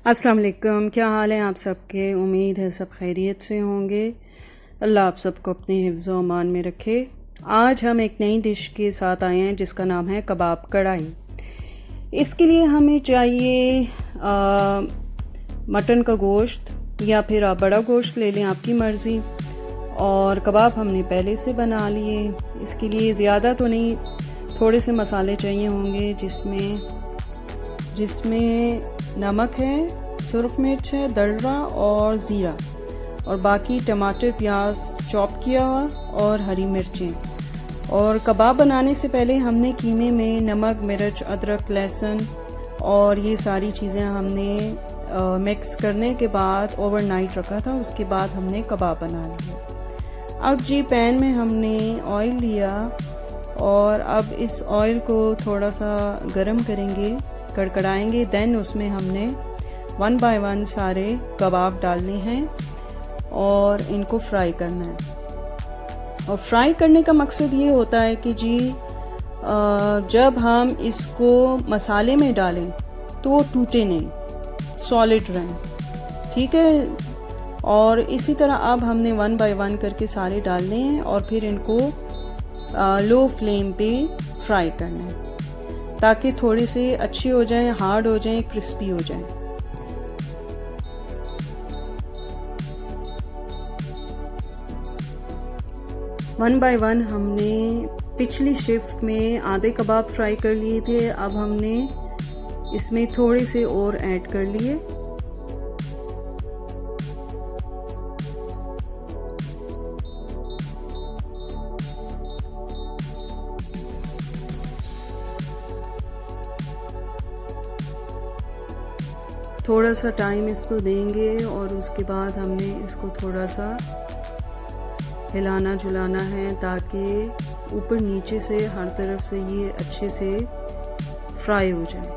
अस्सलाम वालेकुम। क्या हाल है आप सबके? उम्मीद है सब खैरियत से होंगे। अल्लाह आप सबको अपने हिफ्ज़ व अमान में रखे। आज हम एक नई डिश के साथ आए हैं जिसका नाम है कबाब कढ़ाई। इसके लिए हमें चाहिए मटन का गोश्त या फिर आप बड़ा गोश्त ले लें, आपकी मर्ज़ी। और कबाब हमने पहले से बना लिए। इसके लिए ज़्यादा तो नहीं, थोड़े से मसाले चाहिए होंगे जिसमें नमक है, सुरख मिर्च है, दलरा और ज़ीरा, और बाकी टमाटर प्याज चॉप किया हुआ और हरी मिर्चें। और कबाब बनाने से पहले हमने कीमे में नमक, मिर्च, अदरक, लहसुन और ये सारी चीज़ें हमने मिक्स करने के बाद ओवरनाइट रखा था। उसके बाद हमने कबाब बना लिए। अब जी पैन में हमने ऑयल लिया और अब इस ऑयल को थोड़ा सा गरम करेंगे, कड़कड़ाएंगे। देन उसमें हमने 1 बाय 1 सारे कबाब डालने हैं और इनको फ्राई करना है। और फ्राई करने का मकसद ये होता है कि जी जब हम इसको मसाले में डालें तो वो टूटे नहीं, सॉलिड रहें, ठीक है। और इसी तरह अब हमने 1 बाय 1 करके सारे डालने हैं और फिर इनको लो फ्लेम पे फ्राई करना है ताकि थोड़े से अच्छे हो जाएं, हार्ड हो जाएं, क्रिस्पी हो जाएं। वन बाय वन हमने पिछली शिफ्ट में आधे कबाब फ्राई कर लिए थे। अब हमने इसमें थोड़े से और ऐड कर लिए। थोड़ा सा टाइम इसको देंगे और उसके बाद हमने इसको थोड़ा सा हिलाना झुलाना है ताकि ऊपर नीचे से हर तरफ से ये अच्छे से फ्राई हो जाए।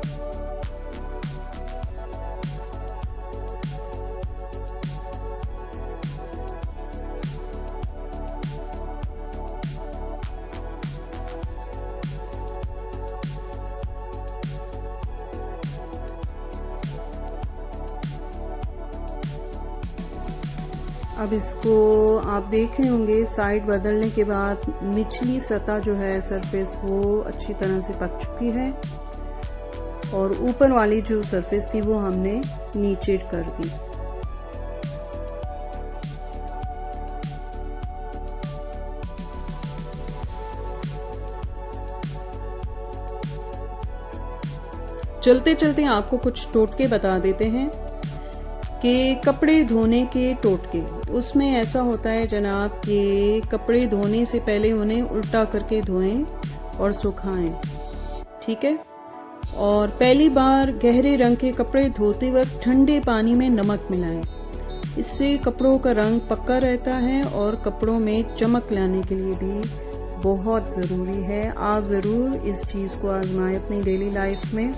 अब इसको आप देख रहे होंगे, साइड बदलने के बाद निचली सतह जो है सरफेस वो अच्छी तरह से पक चुकी है और ऊपर वाली जो सरफेस थी वो हमने नीचे कर दी। चलते चलते आपको कुछ टोटके बता देते हैं कि कपड़े धोने के टोटके। उसमें ऐसा होता है जनाब कि कपड़े धोने से पहले उन्हें उल्टा करके धोएं और सुखाएं, ठीक है। और पहली बार गहरे रंग के कपड़े धोते वक्त ठंडे पानी में नमक मिलाएं। इससे कपड़ों का रंग पक्का रहता है और कपड़ों में चमक लाने के लिए भी बहुत ज़रूरी है। आप ज़रूर इस चीज़ को आजमाएं अपनी डेली लाइफ में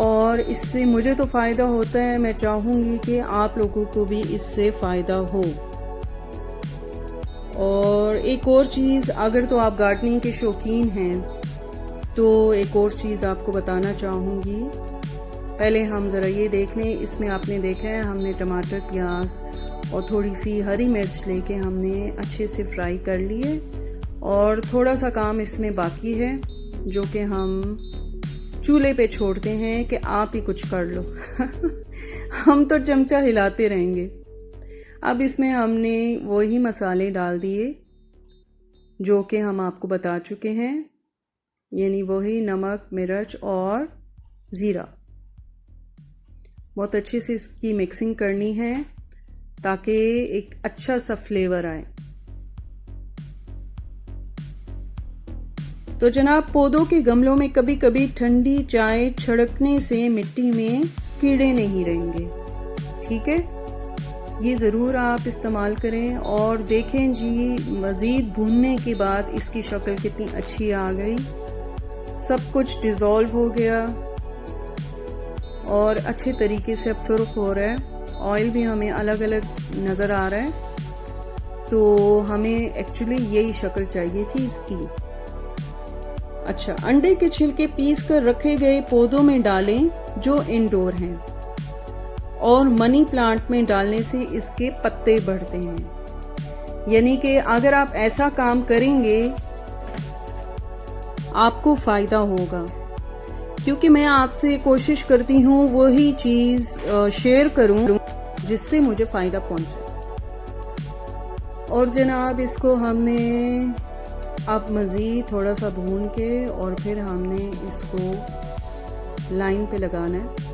और इससे मुझे तो फ़ायदा होता है। मैं चाहूँगी कि आप लोगों को भी इससे फ़ायदा हो। और एक और चीज़, अगर तो आप गार्डनिंग के शौकीन हैं तो एक और चीज़ आपको बताना चाहूँगी। पहले हम ज़रा ये देख लें। इसमें आपने देखा है हमने टमाटर, प्याज और थोड़ी सी हरी मिर्च लेके हमने अच्छे से फ्राई कर लिए। और थोड़ा सा काम इसमें बाकी है जो कि हम चूल्हे पे छोड़ते हैं कि आप ही कुछ कर लो हम तो चमचा हिलाते रहेंगे। अब इसमें हमने वही मसाले डाल दिए जो कि हम आपको बता चुके हैं, यानी वही नमक, मिर्च और ज़ीरा। बहुत अच्छे से इसकी मिक्सिंग करनी है ताकि एक अच्छा सा फ्लेवर आए। तो जनाब, पौधों के गमलों में कभी कभी ठंडी चाय छिड़कने से मिट्टी में कीड़े नहीं रहेंगे, ठीक है। ये ज़रूर आप इस्तेमाल करें और देखें जी, मज़ीद भूनने के बाद इसकी शक्ल कितनी अच्छी आ गई। सब कुछ डिज़ोल्व हो गया और अच्छे तरीके से अब सुर्ख हो रहा है। ऑयल भी हमें अलग अलग नज़र आ रहा है। तो हमें एक्चुअली यही शक्ल चाहिए थी इसकी। अच्छा, अंडे के छिलके पीस कर रखे गए पौधों में डालें जो इंडोर हैं। और मनी प्लांट में डालने से इसके पत्ते बढ़ते हैं। यानी कि अगर आप ऐसा काम करेंगे आपको फ़ायदा होगा, क्योंकि मैं आपसे कोशिश करती हूँ वही चीज़ शेयर करूँ जिससे मुझे फ़ायदा पहुँचे। और जनाब इसको हमने अब मज़ीद थोड़ा सा भून के और फिर हमने इसको लाइन पे लगाना है।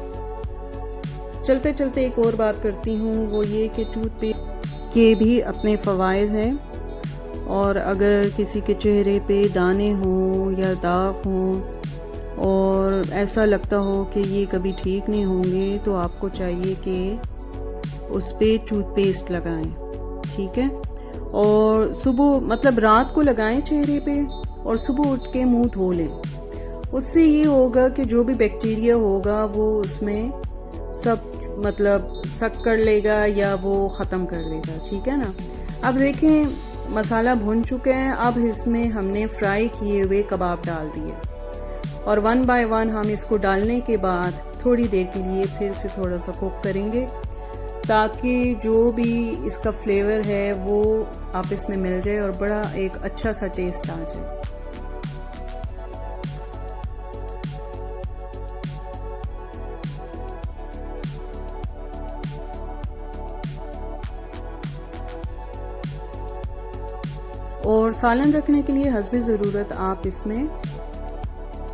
चलते चलते एक और बात करती हूँ, वो ये कि टूथपेस्ट के भी अपने फ़वाइद हैं, और अगर किसी के चेहरे पे दाने हों या दाग हों और ऐसा लगता हो कि ये कभी ठीक नहीं होंगे, तो आपको चाहिए कि उस पे टूथपेस्ट लगाएं, ठीक है। और सुबह मतलब रात को लगाएं चेहरे पे और सुबह उठ के मुंह धो लें। उससे ये होगा कि जो भी बैक्टीरिया होगा वो उसमें सब मतलब सक कर लेगा या वो ख़त्म कर देगा, ठीक है ना। अब देखें मसाला भुन चुके हैं। अब इसमें हमने फ्राई किए हुए कबाब डाल दिए और 1 बाय 1 हम इसको डालने के बाद थोड़ी देर के लिए फिर से थोड़ा सा कुक करेंगे, ताकि जो भी इसका फ्लेवर है वो आप इसमें मिल जाए और बड़ा एक अच्छा सा टेस्ट आ जाए। और सालन रखने के लिए हस्बे ज़रूरत आप इसमें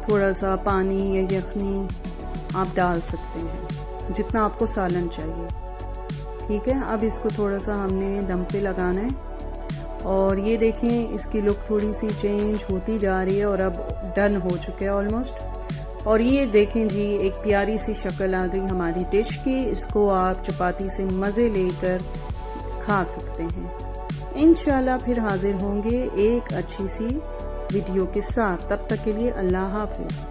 थोड़ा सा पानी या यखनी आप डाल सकते हैं, जितना आपको सालन चाहिए, ठीक है। अब इसको थोड़ा सा हमने दम पे लगाना है और ये देखें इसकी लुक थोड़ी सी चेंज होती जा रही है और अब डन हो चुका है ऑलमोस्ट। और ये देखें जी एक प्यारी सी शक्ल आ गई हमारी डिश की। इसको आप चपाती से मज़े लेकर खा सकते हैं। इंशाल्लाह फिर हाजिर होंगे एक अच्छी सी वीडियो के साथ। तब तक के लिए अल्लाह हाफिज़।